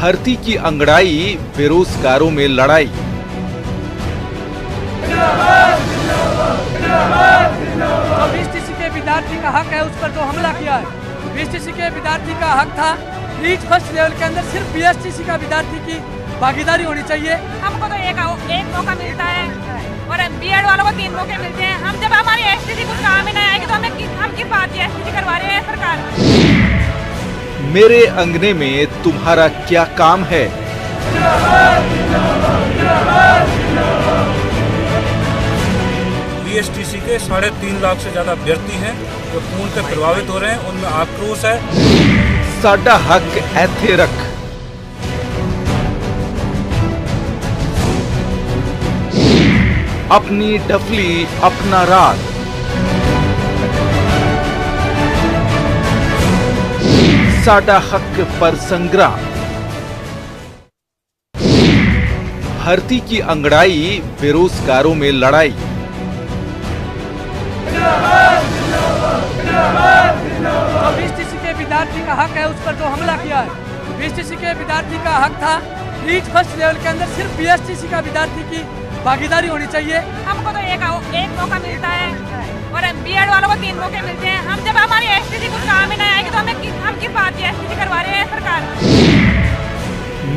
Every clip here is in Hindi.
भर्ती की अंगड़ाई, बेरोजगारों में लड़ाई। बीएसटीसी के विद्यार्थी का हक है, उस पर जो हमला किया है, बीएसटीसी के विद्यार्थी का हक था। रीच फर्स्ट लेवल के अंदर सिर्फ बीएसटीसी का विद्यार्थी की भागीदारी होनी चाहिए। हमको तो एक मौका मिलता है और बीएड वालों को 3 मौके मिलते हैं। हम जब हमारी एसटीसी कुछ काम ही नहीं आएगी तो हम किस बात की एसटीसी करवा रहे हैं सरकार। मेरे अंगने में तुम्हारा क्या काम है? बीएसटीसी के 3.5 लाख से ज्यादा अभ्यर्थी हैं जो पूर्णतः प्रभावित हो रहे हैं, उनमें आक्रोश है। साडा हक ऐथे रख। अपनी डफली अपना राग। साडा हक पर संग्राम। भर्ती की अंगड़ाई, बेरोजगारों में लड़ाई। बीएसटीसी के विद्यार्थी का हक है, उस पर जो हमला किया है, बीएसटीसी के विद्यार्थी का हक था। रीच फर्स्ट लेवल के अंदर सिर्फ बीएसटीसी का विद्यार्थी की भागीदारी होनी चाहिए। हमको तो एक मौका मिलता है और बीएड वालों को 3 मौके मिलते हैं। हम जब हमारी एसटीसी कुछ काम ही नहीं आएगी तो हम किस बात की एसटीसी करवा रहे हैं सरकार।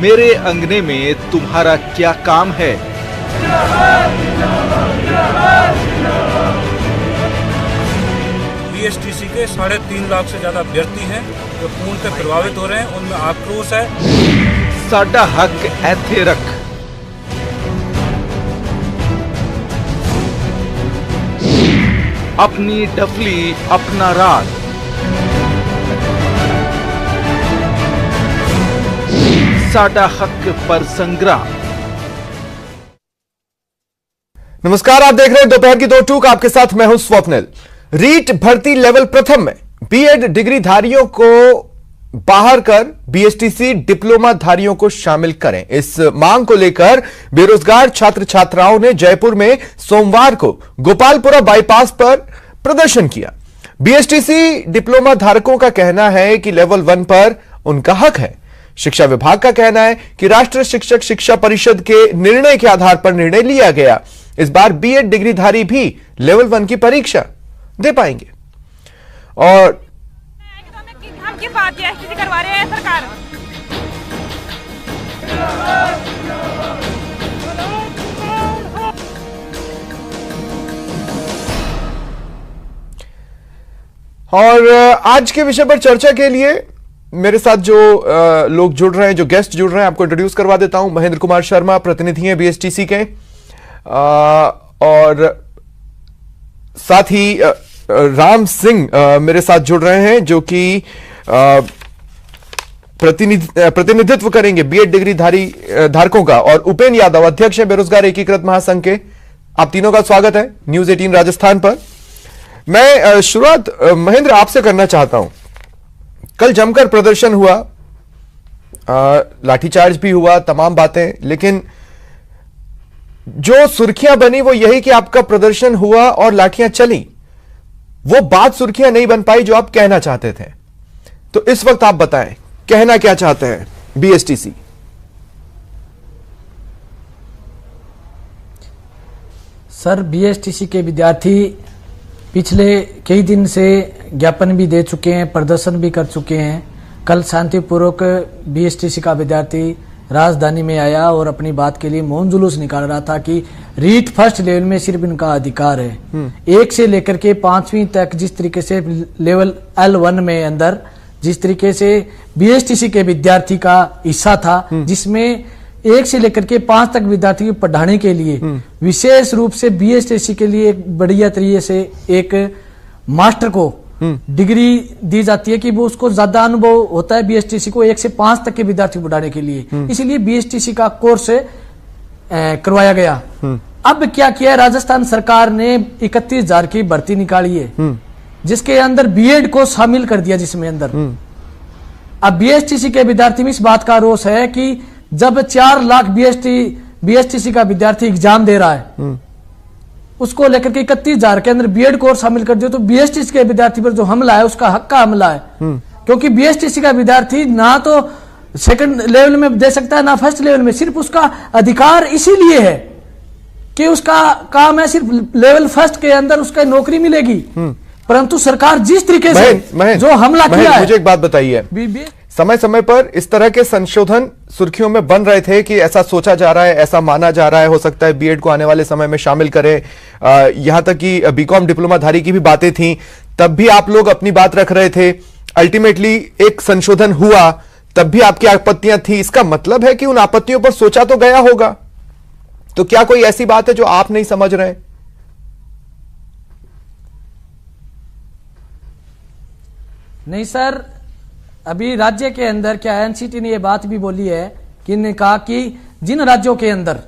मेरे अंगने में तुम्हारा क्या काम है? बीएसटीसी के 3.5 लाख से ज्यादा अभ्यर्थी हैं जो पूर्णतः प्रभावित हो रहे हैं, उनमें आक्रोश है। साडा हक ऐथे रख। अपनी डफली अपना राग। साडा हक पर संग्राम। नमस्कार, आप देख रहे हैं दोपहर की 2 टूक। आपके साथ मैं हूं स्वप्निल। रीट भर्ती लेवल प्रथम में बीएड डिग्री धारियों को बाहर कर बीएसटीसी डिप्लोमा धारियों को शामिल करें, इस मांग को लेकर बेरोजगार छात्र छात्राओं ने जयपुर में सोमवार को गोपालपुरा बाईपास पर प्रदर्शन किया। बीएसटीसी डिप्लोमा धारकों का कहना है कि लेवल 1 पर उनका हक है। शिक्षा विभाग का कहना है कि राष्ट्रीय शिक्षक शिक्षा परिषद के निर्णय के आधार पर निर्णय लिया गया। इस बार बीएड डिग्रीधारी भी लेवल 1 की परीक्षा दे पाएंगे। और हम किस बात की एसटीसी करवा रहे हैं सरकार। और आज के विषय पर चर्चा के लिए मेरे साथ जो लोग जुड़ रहे हैं, जो गेस्ट जुड़ रहे हैं, आपको इंट्रोड्यूस करवा देता हूं। महेंद्र कुमार शर्मा प्रतिनिधि हैं बीएसटीसी के, और साथ ही राम सिंह मेरे साथ जुड़ रहे हैं जो कि प्रतिनिधित्व करेंगे बीएड डिग्री धारकों का, और उपेंद्र यादव अध्यक्ष है बेरोजगार एकीकृत महासंघ के। आप तीनों का स्वागत है न्यूज 18 राजस्थान पर। मैं शुरुआत महेंद्र आपसे करना चाहता हूं। कल जमकर प्रदर्शन हुआ, लाठीचार्ज भी हुआ, तमाम बातें, लेकिन जो सुर्खियां बनी वो यही कि आपका प्रदर्शन हुआ और लाठियां चली। वो बात सुर्खियां नहीं बन पाई जो आप कहना चाहते थे। तो इस वक्त आप बताएं, कहना क्या चाहते हैं बीएसटीसी? सर, बीएसटीसी के विद्यार्थी पिछले कई दिन से ज्ञापन भी दे चुके हैं, प्रदर्शन भी कर चुके हैं। कल शांतिपूर्वक बीएसटीसी का विद्यार्थी राजधानी में आया और अपनी बात के लिए मौन जुलूस निकाल रहा था कि रीट फर्स्ट लेवल में सिर्फ इनका अधिकार है। 1 से लेकर के 5वीं तक जिस तरीके से लेवल L1 में अंदर जिस तरीके से बीएसटीसी के विद्यार्थी का हिस्सा था, जिसमें 1 से लेकर के 5 तक विद्यार्थी को पढ़ाने के लिए विशेष रूप से बीएसटीसी के लिए एक बढ़िया तरीके से एक मास्टर को डिग्री दी जाती है कि वो उसको ज्यादा अनुभव होता है बीएसटीसी को 1 से 5 तक के विद्यार्थी पढ़ाने के लिए, इसीलिए बीएसटीसी का कोर्स करवाया गया। अब क्या किया है, राजस्थान सरकार ने 31,000 की भर्ती निकाली है, जिसके अंदर बीएड को शामिल कर दिया, जिसमें अंदर अब बीएसटीसी के विद्यार्थी में इस बात का रोष है कि जब 4 लाख बीएसटीसी का विद्यार्थी एग्जाम दे रहा है, उसको लेकर के 31,000 के अंदर बीएड कोर्स शामिल कर दिया, तो बीएसटीसी के विद्यार्थी पर जो हमला है उसका हक का हमला है। क्योंकि बीएसटीसी का विद्यार्थी ना तो सेकंड लेवल में दे सकता है ना फर्स्ट लेवल में। सिर्फ उसका अधिकार इसीलिए है कि उसका काम है सिर्फ लेवल फर्स्ट के अंदर उसका नौकरी मिलेगी। परंतु सरकार जिस तरीके से जो हमला किया है, मुझे एक बात बताइए, समय समय पर इस तरह के संशोधन सुर्खियों में बन रहे थे कि ऐसा सोचा जा रहा है, ऐसा माना जा रहा है, हो सकता है बीएड को आने वाले समय में शामिल करें, यहां तक कि बीकॉम डिप्लोमाधारी की भी बातें थी, तब भी आप लोग अपनी बात रख रहे थे। अल्टीमेटली एक संशोधन हुआ, तब भी आपकी आपत्तियां थी। इसका मतलब है कि उन आपत्तियों पर सोचा तो गया होगा। तो क्या कोई ऐसी बात है जो आप नहीं समझ रहे? नहीं सर, अभी राज्य के अंदर क्या एनसीटी ने यह बात भी बोली है कि इन्होंने कहा कि जिन राज्यों के अंदर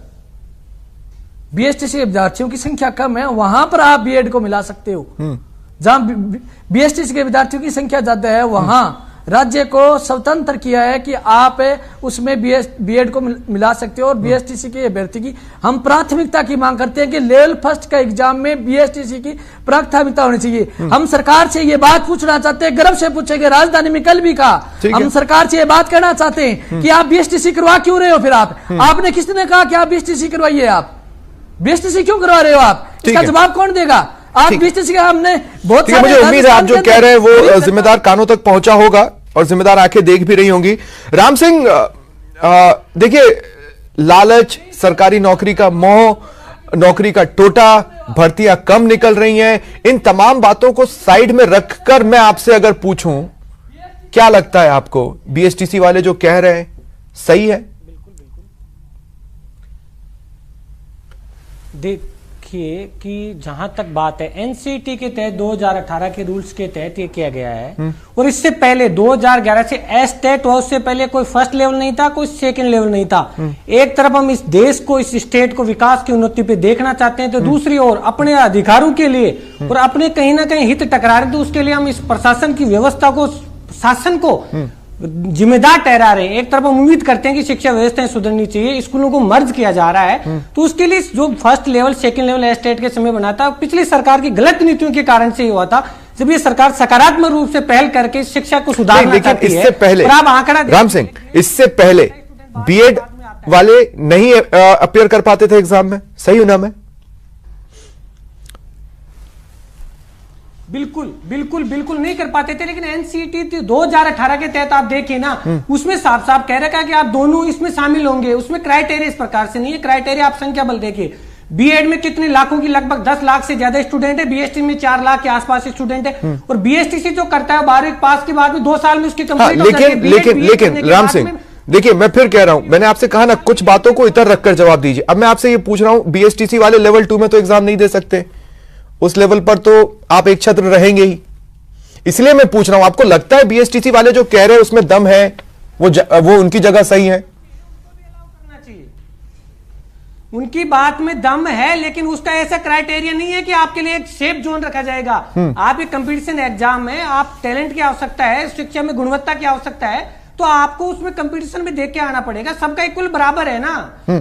बीएसटीसी विद्यार्थियों की संख्या कम है वहां पर आप बीएड को मिला सकते हो। जहां बीएसटीसी के विद्यार्थियों की संख्या ज्यादा है वहां राज्य को स्वतंत्र किया है कि आप उसमें बीएड को मिला सकते हो। और बीएसटीसी के अभ्यर्थी की हम प्राथमिकता की मांग करते हैं कि लेवल फर्स्ट का एग्जाम में बीएसटीसी की प्राथमिकता होनी चाहिए। हम सरकार से ये बात पूछना चाहते हैं, गर्व से पूछेंगे, राजधानी में कल भी कहा, हम सरकार से ये बात कहना चाहते हैं कि आप बीएसटीसी करवा क्यों रहे हो? फिर आपने किसने कहा कि आप बीएसटीसी करवाइए? आप बीएसटीसी क्यों करवा रहे हो? आप इसका जवाब कौन देगा? आप बीएसटीसी का हमने बहुत मुझे उम्मीद है आप जो कह रहे हैं वो जिम्मेदार कानों तक पहुंचा होगा और जिम्मेदार आंखें देख भी रही होंगी। राम सिंह, देखिए, लालच, सरकारी नौकरी का मोह, नौकरी का टोटा, भर्तियां कम निकल रही हैं, इन तमाम बातों को साइड में रखकर मैं आपसे अगर पूछूं, क्या लगता है आपको बीएसटीसी वाले जो कह रहे हैं सही है? देखिए कि जहां तक बात है एनसीटी के तहत 2018 के रूल्स के तहत ये किया गया है, और इससे पहले 2011 से एस्टेट हुआ, उससे पहले कोई फर्स्ट लेवल नहीं था, कोई सेकंड लेवल नहीं था। एक तरफ हम इस देश को, इस स्टेट को विकास की उन्नति पे देखना चाहते हैं, तो दूसरी ओर अपने अधिकारों के लिए और अपने कहीं ना कहीं हित टकरा रहे, तो उसके लिए हम इस प्रशासन की व्यवस्था को, शासन को जिम्मेदार ठहरा रहे हैं। एक तरफ हम उम्मीद करते हैं कि शिक्षा व्यवस्थाएं सुधरनी चाहिए, स्कूलों को मर्ज किया जा रहा है, तो उसके लिए जो first level second level estate के समय बना था, पिछली सरकार की गलत नीतियों के कारण से ही हुआ था। जब ये सरकार सकारात्मक रूप से पहल करके शिक्षा को सुधारना चाहती है, इससे पहले आंकड़ा राम सिंह, इससे पहले बीएड वाले नहीं अपीयर कर पाते थे एग्जाम में, सही होना में? बिल्कुल बिल्कुल बिल्कुल नहीं कर पाते थे, लेकिन एनसीटी 2018 के तहत आप देखिए ना, उसमें साफ साफ कह रखा है कि आप दोनों इसमें शामिल होंगे। उसमें क्राइटेरिया इस प्रकार से नहीं है, क्राइटेरिया आप संख्या बल देखिए, बीएड में कितने लाखों की, लगभग 10 लाख से ज्यादा स्टूडेंट है, बीएसटी में 4 लाख के आसपास स्टूडेंट है, और बीएसटीसी जो करता है 12वीं पास के बाद में 2 साल में उसकी कंप्लीट हो जाती है। लेकिन राम सिंह, देखिए, मैं फिर कह रहा हूं, मैंने आपसे कहा ना, कुछ बातों को इतर रखकर जवाब दीजिए। अब मैं आपसे ये पूछ रहा हूं, बीएसटीसी वाले लेवल 2 में तो एग्जाम नहीं दे सकते, उस लेवल पर तो आप एक छत्र रहेंगे ही, इसलिए मैं पूछ रहा हूं, आपको लगता है बीएसटीसी वाले जो कह रहे हैं उसमें दम है, वो उनकी जगह सही है? उनकी बात में दम है, लेकिन उसका ऐसा क्राइटेरिया नहीं है कि आपके लिए एक सेफ जोन रखा जाएगा। आप एक कंपटीशन एग्जाम है, आप टैलेंट की आवश्यकता है, शिक्षा में गुणवत्ता की आवश्यकता है, तो आपको उसमें कंपटीशन में देख के आना पड़ेगा। सबका इक्वल बराबर है ना।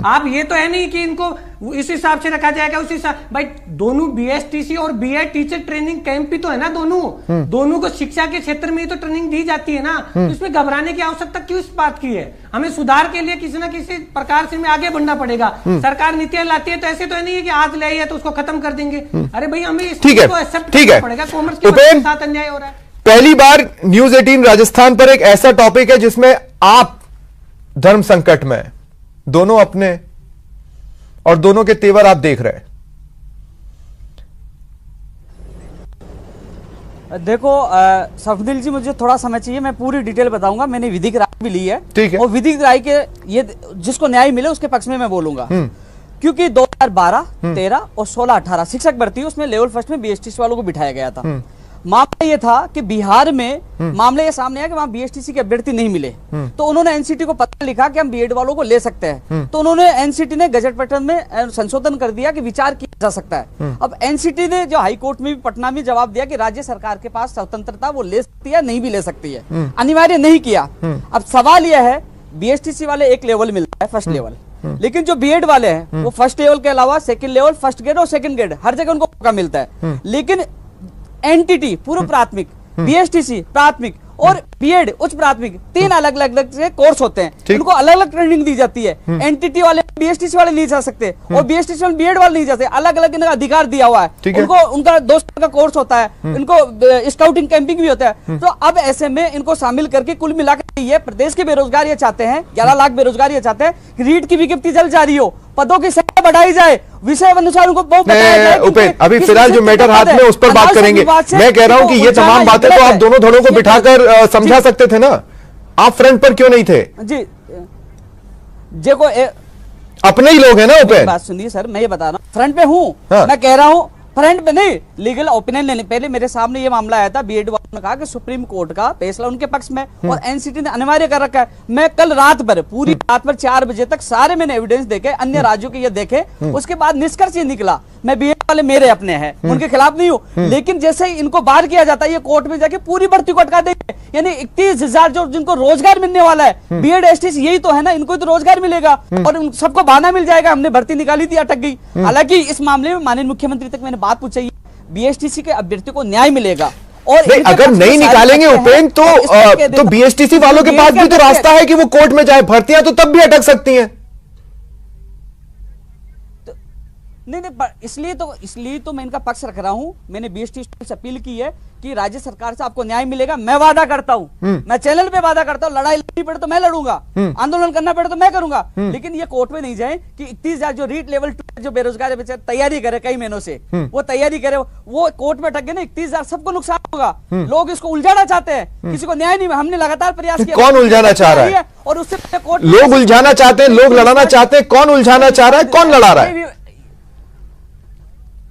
आप ये तो है नहीं कि इनको इस हिसाब से रखा जाएगा, उस हिसाब, भाई दोनों बीएसटीसी और बीएड टीचर ट्रेनिंग कैंप भी तो है ना, दोनों को शिक्षा के क्षेत्र में ही तो ट्रेनिंग दी जाती है ना। तो इसमें घबराने की आवश्यकता क्यों इस बात की है? हमें सुधार के लिए किसी ना किसी प्रकार से हमें आगे बढ़ना पड़ेगा। सरकार नीतियां लाती है तो ऐसे तो है नहीं है कि आज ले आई है तो उसको खत्म कर देंगे। अरे भाई, हमें इसको एक्सेप्ट करना पड़ेगा। कॉमर्स के साथ अन्याय हो रहा है। पहली बार न्यूज 18 राजस्थान पर एक ऐसा टॉपिक है जिसमें आप धर्म संकट में, दोनों अपने और दोनों के तेवर आप देख रहे हैं। देखो सफदिल जी, मुझे थोड़ा समय चाहिए, मैं पूरी डिटेल बताऊंगा। मैंने विधिक राय भी ली है, ठीक है, और विधिक राय के ये जिसको न्याय मिले उसके पक्ष में मैं बोलूंगा। क्योंकि 2012, 13 और 16-18 शिक्षक भर्ती, उसमें लेवल फर्स्ट में बीएसटीसी वालों को बिठाया गया था। मामला ये था कि बिहार में मामले ये सामने आया कि वहां बीएसटीसी के अभ्यर्थी नहीं मिले, तो उन्होंने एनसीटी को पत्र लिखा कि हम बीएड वालों को ले सकते हैं। तो उन्होंने एनसीटी ने गजट पैटर्न में संशोधन कर दिया कि विचार किया जा सकता है। अब एनसीटी ने जो हाई कोर्ट में भी, पटना में जवाब दिया कि राज्य सरकार के पास स्वतंत्रता, वो ले सकती है, नहीं भी ले सकती है, अनिवार्य नहीं किया। अब सवाल यह है, बीएसटीसी वाले एक लेवल मिलता है, फर्स्ट लेवल, लेकिन जो बीएड वाले हैं वो फर्स्ट लेवल के अलावा सेकंड लेवल, फर्स्ट ग्रेड और सेकंड ग्रेड हर जगह उनको मौका मिलता है। लेकिन एनटीटी पूर्व प्राथमिक, बीएसटीसी प्राथमिक और बीएड उच्च प्राथमिक 3 अलग अलग से कोर्स होते हैं, उनको अलग अलग ट्रेनिंग दी जाती है। एनटीटी वाले बीएसटीसी वाले नहीं जा सकते और बीएसटीसी वाले बीएड वाले नहीं जा सकते, अलग अलग इनका अधिकार दिया हुआ है उनको। उनका 2 साल का कोर्स होता है, इनको स्काउटिंग कैंपिंग भी होता है। तो अब ऐसे में इनको शामिल करके कुल मिलाकर ये प्रदेश के बेरोजगार ये चाहते हैं, 11 लाख बेरोजगार ये चाहते हैं कि रीट की विज्ञप्ति जल्द जारी हो, पदों की संख्या बढ़ाई जाए, विषय अनुसार उनको बताया जाए। उपेन, अभी फिलहाल जो मैटर हाथ में उस पर बात करेंगे। मैं कह रहा हूं कि ये तमाम बातें तो आप दोनों धड़ों को बिठाकर समझा सकते थे ना, आप फ्रंट पर क्यों नहीं थे? जी देखो अपने ही लोग हैं ना उपेन। बात सुनिए सर, मैं ये बता रहा हूँ फ्रंट पे हूँ। मैं कह रहा हूँ फ्रंट पे नहीं, लीगल ओपिनियन लेने पहले मेरे सामने ये मामला आया था, बीएड वालों ने कहा कि सुप्रीम कोर्ट का फैसला उनके पक्ष में और एनसीटी ने अनिवार्य कर रखा है। मैं कल रात भर पूरी रात भर 4 बजे तक सारे मैंने एविडेंस देखे, अन्य राज्यों के ये देखे, उसके बाद निष्कर्ष ये निकला मैं बीएड वाले मेरे अपने हैं, उनके खिलाफ नहीं हूँ, लेकिन जैसे ही इनको बाहर किया जाता है ये कोर्ट में जाके पूरी भर्ती को अटका देंगे। यानी 31,000 जो जिनको रोजगार मिलने वाला है, बीएड एसटीसी यही तो है ना, इनको तो रोजगार मिलेगा और सबको बहाना मिल जाएगा हमने भर्ती निकाली थी अटक गई। हालांकि इस मामले में माननीय मुख्यमंत्री तक मैंने बात पूछी, बीएसटीसी के अभ्यर्थी को न्याय मिलेगा और नहीं, अगर नहीं निकालेंगे उपेन तो बीएसटीसी वालों के पास भी तो रास्ता है कि वो कोर्ट में जाए, भर्तियां तो तब भी अटक सकती हैं। नहीं, इसलिए तो मैं इनका पक्ष रख रहा हूं। मैंने बीएसटीसी से अपील की है कि राज्य सरकार से आपको न्याय मिलेगा। मैं वादा करता हूं, मैं चैनल पे वादा करता हूं, लड़ाई लड़नी पड़े तो मैं लड़ूंगा, आंदोलन करना पड़े तो मैं करूंगा, लेकिन ये कोर्ट में नहीं जाए कि 31,000 जो रीट लेवल 2 जो बेरोजगार है बेचारे तैयारी करे कई महीनों से, वो तैयारी करे, वो कोर्ट में अटक गए ना, 31,000 सबको नुकसान होगा। लोग इसको उलझाना चाहते हैं, किसी को न्याय नहीं, हमने लगातार प्रयास किया। कौन उलझाना चाह रहा है? और उससे कोर्ट लोग उलझाना चाहते हैं, लोग लड़ाना चाहते हैं, कौन उलझाना चाह रहा है, कौन लड़ा रहा है?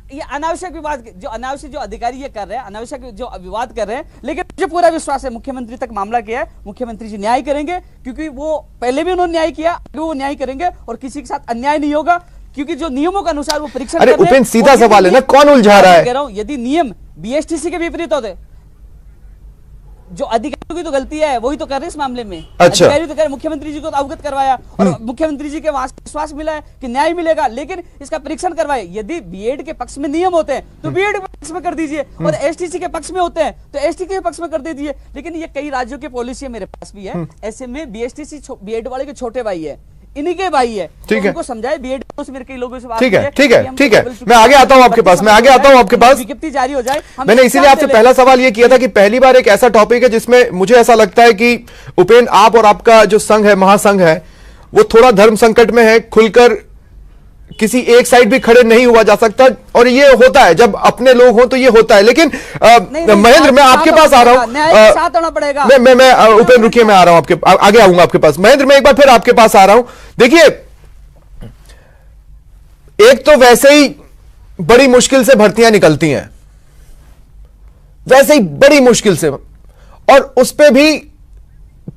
ये अनावश्यक विवाद जो अधिकारी ये कर रहे हैं, अनावश्यक जो विवाद कर रहे हैं, लेकिन मुझे पूरा विश्वास है मुख्यमंत्री तक मामला किया है, मुख्यमंत्री जी न्याय करेंगे, क्योंकि वो पहले भी उन्होंने न्याय किया, आगे वो न्याय करेंगे और किसी के साथ अन्याय नहीं होगा, क्योंकि जो नियमों के अनुसार वो परीक्षण। अरे उपेन, सीधा सवाल है ना, कौन उलझा रहा है? कह रहा हूं यदि नियम बीएसटीसी के विपरीत होते, जो अधिकारियों की तो गलती है वही तो कर रहे इस मामले में। अच्छा, अधिकारी तो कर, मुख्यमंत्री जी को तो अवगत करवाया और मुख्यमंत्री जी के वहां विश्वास मिला है कि न्याय मिलेगा, लेकिन इसका परीक्षण करवाए। यदि बीएड के पक्ष में नियम होते हैं तो बीएड के पक्ष में कर दीजिए, और एसटीसी के पक्ष में होते हैं तो एसटी के पक्ष में कर दीजिए। लेकिन ये कई राज्यों की पॉलिसी मेरे पास भी है, ऐसे में बीएसटीसी बीएड वाले के छोटे भाई है, इन्हीं के भाई है, ठीक है, उनको समझाए। बीएड से मेरे कई लोगों से बात ठीक है, मैं आगे आता हूं आपके पास, विज्ञप्ति जारी हो जाए। मैंने इसीलिए आपसे पहला सवाल यह किया था कि पहली बार एक ऐसा टॉपिक है जिसमें मुझे ऐसा लगता है कि उपेन, आप और आपका जो संघ है, महासंघ है, वो थोड़ा धर्म संकट में है, खुलकर किसी एक साइड भी खड़े नहीं हुआ जा सकता, और ये होता है जब अपने लोग हो तो ये होता है। लेकिन महेंद्र, मैं आपके पास आ रहा हूं, मैं उपेन रुकिए, मैं आ रहा हूं आपके आगे आऊंगा आपके पास। महेंद्र, मैं एक बार फिर आपके पास आ रहा हूं। देखिए, एक तो वैसे ही बड़ी मुश्किल से भर्तियां निकलती हैं, वैसे ही बड़ी मुश्किल से, और उस पे भी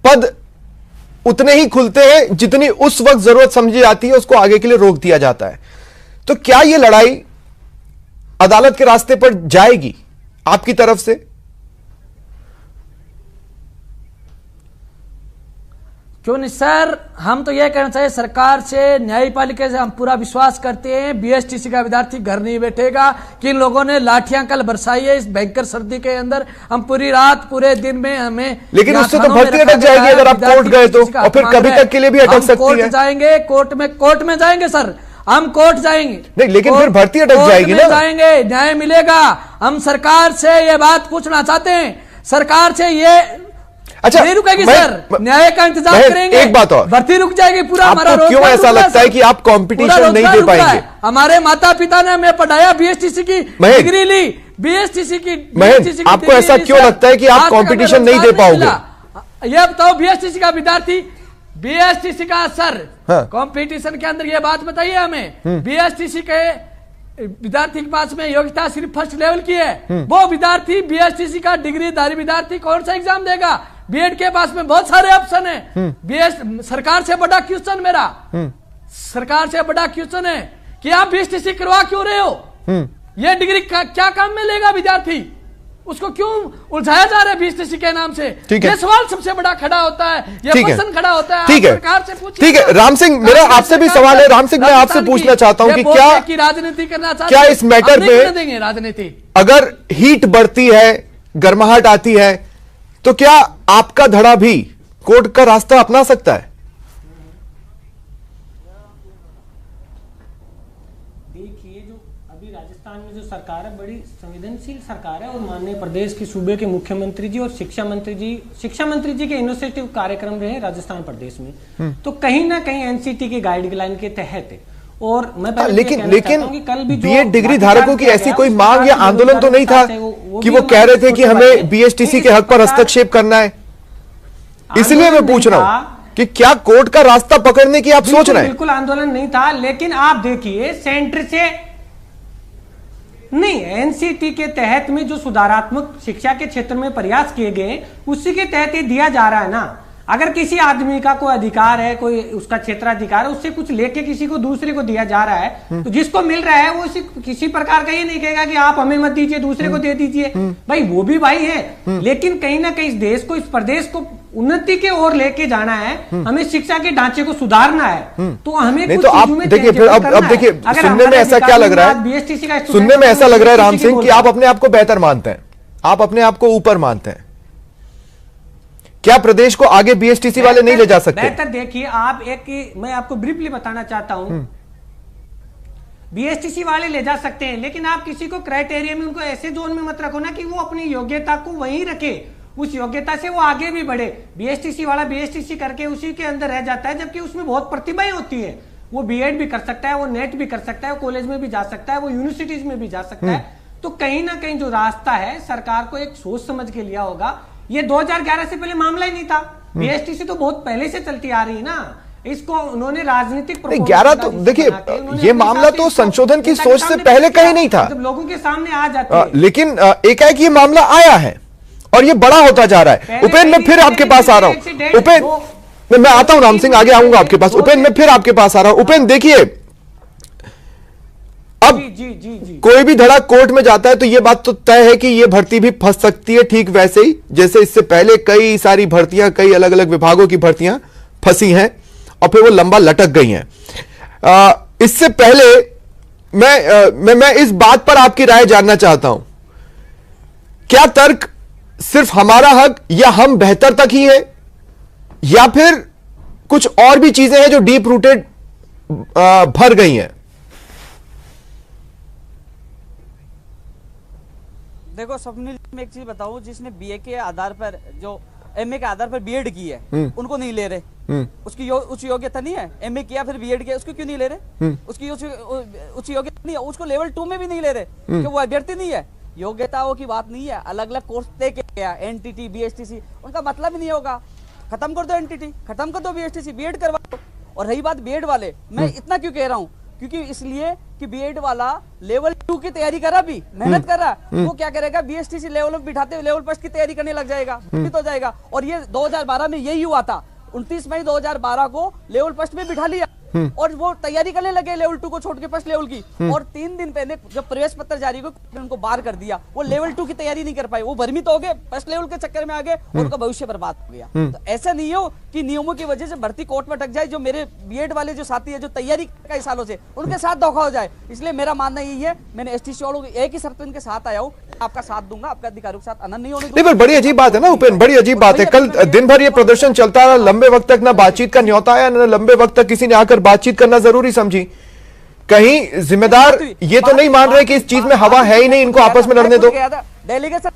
पद उतने ही खुलते हैं जितनी उस वक्त जरूरत समझी जाती है, उसको आगे के लिए रोक दिया जाता है। तो क्या यह लड़ाई अदालत के रास्ते पर जाएगी आपकी तरफ से? क्यों नहीं सर, हम तो यह कहना चाहिए सरकार से, न्यायपालिका से हम पूरा विश्वास करते हैं बीएसटीसी का विद्यार्थी घर नहीं बैठेगा। किन लोगों ने लाठियां कल बरसाई है इस भयंकर सर्दी के अंदर, हम पूरी रात पूरे दिन में हमें, लेकिन उससे तो भर्ती अटक जाएगी अगर आप कोर्ट गए तो, और फिर कभी तक के लिए भी अटक सकती है। कोर्ट जाएंगे, कोर्ट में जाएंगे सर, हम कोर्ट जाएंगे, नहीं, लेकिन फिर भर्ती अटक जाएगी ना। जाएंगे, न्याय मिलेगा। हम सरकार से ये बात पूछना चाहते हैं, सरकार से ये अच्छा नहीं रुकेगी सर, न्याय का इंतजार करेंगे। एक बात और, भर्ती रुक जाएगी, पूरा हमारा आपको क्यों ऐसा लगता है कि आप कंपटीशन नहीं दे पाएंगे? हमारे माता पिता ने हमें पढ़ाया, बीएसटीसी की डिग्री ली, बीएसटीसी की आपको ऐसा क्यों लगता है कि आप कंपटीशन नहीं दे पाओगे? ये बताओ, बीएसटीसी का विद्यार्थी, बीएसटीसी का सर कंपटीशन के अंदर ये बात बताइए हमें, बीएसटीसी के विद्यार्थी के पास में योग्यता सिर्फ फर्स्ट लेवल की है, वो विद्यार्थी बीएसटीसी का डिग्रीधारी विद्यार्थी कौन सा एग्जाम देगा? बीएड के पास में बहुत सारे ऑप्शन है। सरकार से बड़ा क्वेश्चन मेरा, सरकार से बड़ा क्वेश्चन है कि आप बीएसटीसी करवा क्यों रहे हो? ये डिग्री क्या काम में लेगा विद्यार्थी? उसको क्यों उलझाया जा रहा है बीएसटीसी के नाम से? ये सवाल सबसे बड़ा खड़ा होता है, ये प्रश्न खड़ा होता है। ठीक है, सरकार से पूछिए। ठीक है, राम सिंह, मेरा आपसे भी सवाल है। राम सिंह, मैं आपसे पूछना चाहता हूं कि क्या राजनीति करना चाहते, क्या इस मैटर में देंगे राजनीति? अगर हीट बढ़ती है, गर्माहट आती है, तो क्या आपका धड़ा भी कोर्ट का रास्ता अपना सकता है? देखिए, जो अभी राजस्थान में जो सरकार है, बड़ी संवेदनशील सरकार है और माननीय प्रदेश के सूबे के मुख्यमंत्री जी और शिक्षा मंत्री जी के इनिशिएटिव कार्यक्रम रहे राजस्थान प्रदेश में, तो कहीं ना कहीं एनसीटी की गाइडलाइन के तहत है। और मैं लेकिन बीएड डिग्री धारकों की ऐसी कोई मांग या आंदोलन तो नहीं था कि वो कह रहे थे कि हमें बीएसटीसी के हक पर हस्तक्षेप करना है? इसलिए मैं पूछ रहा हूं कि क्या कोर्ट का रास्ता पकड़ने की आप सोच रहे हैं? बिल्कुल आंदोलन नहीं था, लेकिन आप देखिए सेंटर से नहीं, एनसीटी के तहत में जो सुधारात्मक शिक्षा के क्षेत्र में प्रयास किए गए उसी के तहत ये दिया जा रहा है ना। अगर किसी आदमी का कोई अधिकार है, कोई उसका क्षेत्राधिकार है, उससे कुछ लेके किसी को दूसरे को दिया जा रहा है, तो जिसको मिल रहा है वो किसी प्रकार का ये नहीं कहेगा कि आप हमें मत दीजिए, दूसरे को दे दीजिए। भाई वो भी भाई है, लेकिन कहीं ना कहीं इस देश को, इस प्रदेश को उन्नति के ओर लेके जाना है, हमें शिक्षा के ढांचे को सुधारना है, तो हमें नहीं, तो आप देखिए फिर अब देखिए सुनने में ऐसा क्या लग रहा है, सुनने में ऐसा लग रहा है राम सिंह कि आप अपने आप को बेहतर मानते हैं, आप अपने आप को ऊपर मानते हैं। क्या प्रदेश को आगे बीएसटीसी वाले नहीं ले जा सकते? बेहतर देखिए, आप मैं आपको ब्रीफली बताना चाहता हूं, बीएसटीसी वाले ले जा सकते हैं, लेकिन आप किसी को क्राइटेरिया में उनको ऐसे जोन में मत रखो ना कि वो अपनी योग्यता को वहीं रखे, उस योग्यता से वो आगे भी बढ़े। बीएसटीसी वाला बीएसटीसी करके उसी के अंदर रह जाता है, जबकि उसमें बहुत प्रतिभाएं होती है। वो बीएड भी कर सकता है, वो नेट भी कर सकता है, वो कॉलेज में भी जा सकता है, वो यूनिवर्सिटीज में भी जा सकता है। तो कहीं ना कहीं जो रास्ता है सरकार को एक सोच समझ के लिया होगा। ये 2011 से पहले मामला ही नहीं था, बीएसटीसी तो बहुत पहले से चलती आ रही है ना। इसको उन्होंने राजनीतिक 11 तो देखिए ये मामला तो संशोधन की सोच से पहले कहीं नहीं था, जब लोगों के सामने आ जाते हैं। लेकिन एकाएक ये मामला आया है और ये बड़ा होता जा रहा है। उपेंद्र, मैं फिर आपके पास आ रहा हूं। उपेंद्र, मैं आता हूं, राम सिंह आगे आऊंगा आपके पास। उपेंद्र, मैं फिर आपके पास आ रहा हूं। उपेंद्र देखिए, अब जी। कोई भी धड़ा कोर्ट में जाता है तो यह बात तो तय है कि यह भर्ती भी फंस सकती है, ठीक वैसे ही जैसे इससे पहले कई सारी भर्तियां, कई अलग अलग विभागों की भर्तियां फंसी हैं और फिर वो लंबा लटक गई हैं। इससे पहले मैं इस बात पर आपकी राय जानना चाहता हूं, क्या तर्क सिर्फ हमारा हक या हम बेहतर तक ही है, या फिर कुछ और भी चीजें हैं जो डीप रूटेड भर गई हैं? देखो स्वप्निल, मैं एक चीज बताऊं, जिसने बीए के आधार पर, जो एमए के आधार पर बीएड की है, उनको नहीं ले रहे। उसकी उच्च योग्यता नहीं है, एमए किया फिर बीएड किया, उसको क्यों नहीं ले रहे? उसकी उच्च योग्यता नहीं है, उसको लेवल 2 में भी नहीं ले रहे क्योंकि वो अभ्यर्थी नहीं है। योग्यताओं की बात नहीं है, अलग अलग कोर्स तय किया, एनटीटी, बीएसटीसी, उनका मतलब ही नहीं होगा। खत्म कर दो एनटीटी, खत्म कर दो बीएसटीसी, बीएड करवा दो। और रही बात बीएड वाले, मैं इतना क्यों कह रहा हूँ, क्योंकि इसलिए कि बीएड वाला लेवल 2 की तैयारी कर रहा, भी मेहनत कर रहा, वो क्या करेगा, बीएसटीसी लेवल में बिठाते लेवल फर्स्ट की तैयारी करने लग जाएगा, हो जाएगा। और ये 2012 में यही हुआ था, 29 मई 2012 को लेवल फर्स्ट में बिठा लिया और वो तैयारी करने लगे लेवल 2 को छोड़ के फर्स्ट लेवल की। और 3 दिन पहले जब प्रवेश पत्र जारी हुआ, उनको बाहर कर दिया, वो लेवल 2 की तैयारी नहीं कर पाए, वो भ्रमित हो गए, फर्स्ट लेवल के चक्कर में आ गए और उनका भविष्य बर्बाद हो गया। तो ऐसा नहीं हो कि नियमों की वजह से भर्ती कोर्ट में अटक जाए, जो मेरे बीएड वाले जो साथी है, जो तैयारी कई सालों से, उनके साथ धोखा हो जाए। इसलिए मेरा मानना यही है, मैंने एसटीसी वालों की एक ही शर्त इनके साथ आया हूँ, आपका साथ दूंगा, आपका अधिकारियों के साथ अनन्य नहीं होने दूंगा। बड़ी अजीब बात है ना उपेंद्र, बड़ी अजीब बात है। कल दिन भर ये प्रदर्शन चलता रहा, लंबे वक्त तक ना बातचीत का न्योता आया, ना लंबे वक्त तक किसी ने आकर बातचीत करना जरूरी समझी। कहीं जिम्मेदार ये तो नहीं मान रहे कि इस चीज में हवा है ही नहीं, इनको आपस में लड़ने दो। डेलीगेशन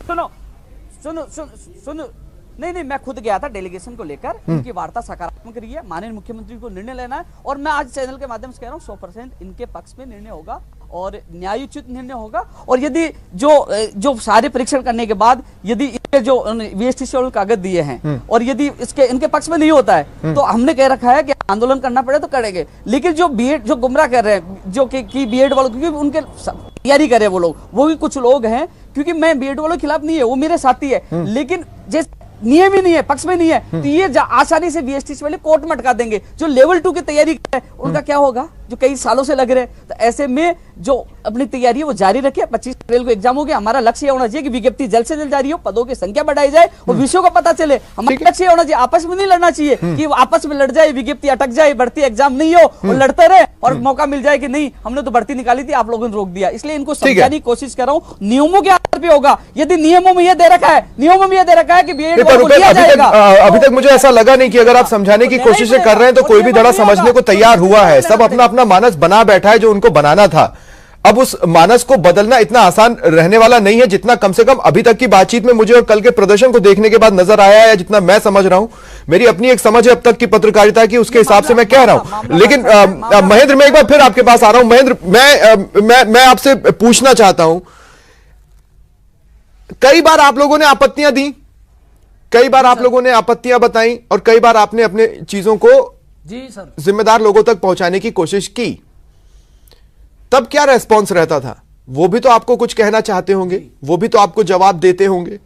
सुनो, नहीं, मैं खुद गया था डेलीगेशन को लेकर, उनकी वार्ता सकारात्मक रही है, माननीय मुख्यमंत्री को निर्णय लेना है, और मैं आज चैनल के माध्यम से कह रहा हूँ 100% इनके पक्ष में निर्णय होगा और न्यायोचित निर्णय होगा। और यदि जो सारे परीक्षण करने के बाद यदि इनके जो बीएसटीसी वाले कागज दिए हैं और यदि इनके पक्ष में नहीं होता है, तो हमने कह रखा है कि आंदोलन करना पड़े तो करेंगे। लेकिन जो बीएड, जो गुमराह कर रहे हैं, जो कि बीएड वालों, क्योंकि उनके तैयारी करे वो लोग, वो भी कुछ लोग हैं, क्योंकि मैं बीएड वालों के खिलाफ नहीं है, वो मेरे साथी है, लेकिन जैसे नियम ही नहीं है, पक्ष में नहीं है, तो ये आसानी से बीएसटीसी वाले कोर्ट में अटका देंगे। जो लेवल 2 की तैयारी कर रहे हैं, उनका क्या होगा, जो कई सालों से लग रहे हैं। तो ऐसे में जो अपनी तैयारी है वो जारी रखे। 25 अप्रैल को एग्जाम हो गया, हमारा लक्ष्य होना चाहिए कि विज्ञप्ति जल्द से जल्द जारी हो, पदों की संख्या बढ़ाई जाए और विषयों का पता चले। हमारा लक्ष्य होना चाहिए, आपस में नहीं लड़ना चाहिए कि आपस में लड़ जाए, विज्ञप्ति अटक जाए, बढ़ती एग्जाम नहीं हो और लड़ते रहे। और मौका मिल जाए कि नहीं हमने तो भर्ती निकाली थी, आप लोगों ने रोक दिया। इसलिए इनको समझाने की कोशिश कर रहा हूँ, नियमों के आधार पे होगा। यदि नियमों में यह दे रखा है, नियमों में यह दे रखा है कि बीएड को लिया जाएगा, अभी तक मुझे ऐसा लगा नहीं कि अगर आप समझाने की कोशिशें कर रहे हैं तो कोई भी धड़ा समझने को तैयार हुआ है। सब अपना अपना मानस बना बैठा है जो उनको बनाना था। अब उस मानस को बदलना इतना आसान रहने वाला नहीं है जितना कम से कम अभी तक की बातचीत में मुझे और कल के प्रदर्शन को देखने के बाद नजर आया है, या जितना मैं समझ रहा हूं। मेरी अपनी एक समझ है अब तक की पत्रकारिता की, उसके हिसाब से मैं कह रहा हूं। लेकिन महेंद्र, मैं एक बार फिर आपके पास आ रहा हूं। महेंद्र, मैं आपसे पूछना चाहता हूं, कई बार आप लोगों ने आपत्तियां दी, कई बार आप लोगों ने आपत्तियां बताई और कई बार आपने अपने चीजों को जी सर जिम्मेदार लोगों तक पहुंचाने की कोशिश की। तब क्या रेस्पॉन्स रहता था? वो भी तो आपको कुछ कहना चाहते होंगे, वो भी तो आपको जवाब देते होंगे।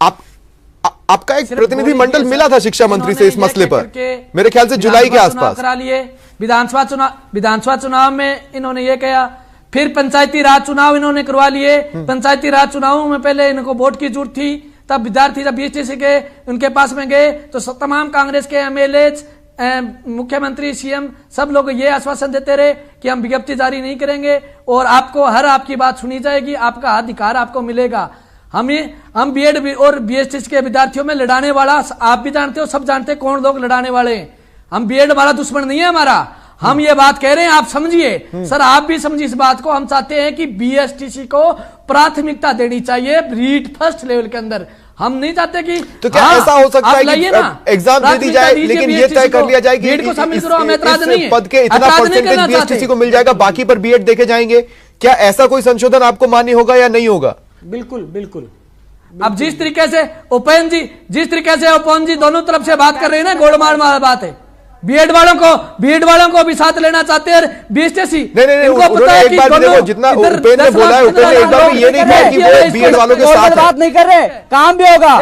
आपका एक प्रतिनिधि मंडल मिला था शिक्षा मंत्री से इस मसले पर, मेरे ख्याल से जुलाई के आसपास करा लिए। विधानसभा चुनाव में इन्होंने ये कहा, फिर पंचायती राज चुनाव इन्होंने करवा लिए। पंचायती राज चुनावों में पहले इनको वोट की जरूरत थी, तब विद्यार्थी जब बीएसटीसी के उनके पास में गए तो तमाम कांग्रेस के एमएलए, मुख्यमंत्री, सीएम सब लोग ये आश्वासन देते रहे कि हम विज्ञप्ति जारी नहीं करेंगे और आपको आपकी बात सुनी जाएगी, आपका अधिकार आपको मिलेगा। हम बीएड और बीएसटीसी के विद्यार्थियों में लड़ाने वाला आप भी जानते हो, सब जानते हैं कौन लोग लड़ाने वाले हैं। हम बीएड वाला दुश्मन नहीं है हमारा, हम ये बात कह रहे हैं, आप समझिए सर, आप भी समझिए इस बात को। हम चाहते हैं कि बीएसटीसी को प्राथमिकता देनी चाहिए रीट फर्स्ट लेवल के अंदर। हम नहीं चाहते कि तो क्या ऐसा हो सकता है कि एग्जाम दे दी जाए लेकिन ये तय कर लिया जाए कि इस पद के इतना परसेंटेज बीएसटीसी को मिल जाएगा, बाकी पर बीएड देखे जाएंगे? क्या ऐसा कोई संशोधन आपको मान्य होगा या नहीं होगा? बिल्कुल बिल्कुल। अब जिस तरीके से उपेंद्र जी दोनों तरफ से बात कर रहे हैं ना, गोलमाल वाला बात है। बीएड वालों को भी साथ लेना चाहते हैं बीएसटीसी। नहीं, पता है एक बार देखो, जितना उपेंद्र ने बोला है, उपेंद्र एक बार ये नहीं कहा कि वो बीएड वालों के साथ बात नहीं कर रहे, काम भी होगा,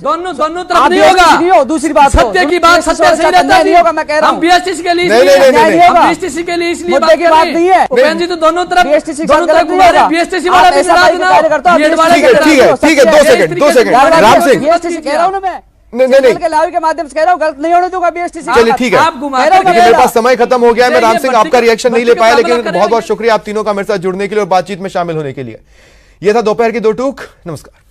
दोनों तरफ नहीं होगा। दूसरी बात, सत्य की बात सत्य सही रहता नहीं होगा। मैं कह रहा हूँ बीएसटीसी के लिए बीएसटीसी के लिए इसलिए बात नहीं है। उपेंद्र जी तो दोनों तरफ बीएसटीसी बीएसटीसी वाला भी ठीक है, 2 सेकंड राम सिंह, बीएसटीसी कह रहा हूँ ना मैं, नहीं के लाइव के माध्यम से कह रहा हूँ, गलत नहीं होने दूंगा बीएसटीसी। चलिए ठीक है, मेरे पास समय खत्म हो गया है। मैं राम सिंह आपका रिएक्शन नहीं ले पाया, लेकिन बहुत बहुत शुक्रिया आप तीनों का मेरे साथ जुड़ने के लिए और बातचीत में शामिल होने के लिए। यह था दोपहर की 2 टूक। नमस्कार।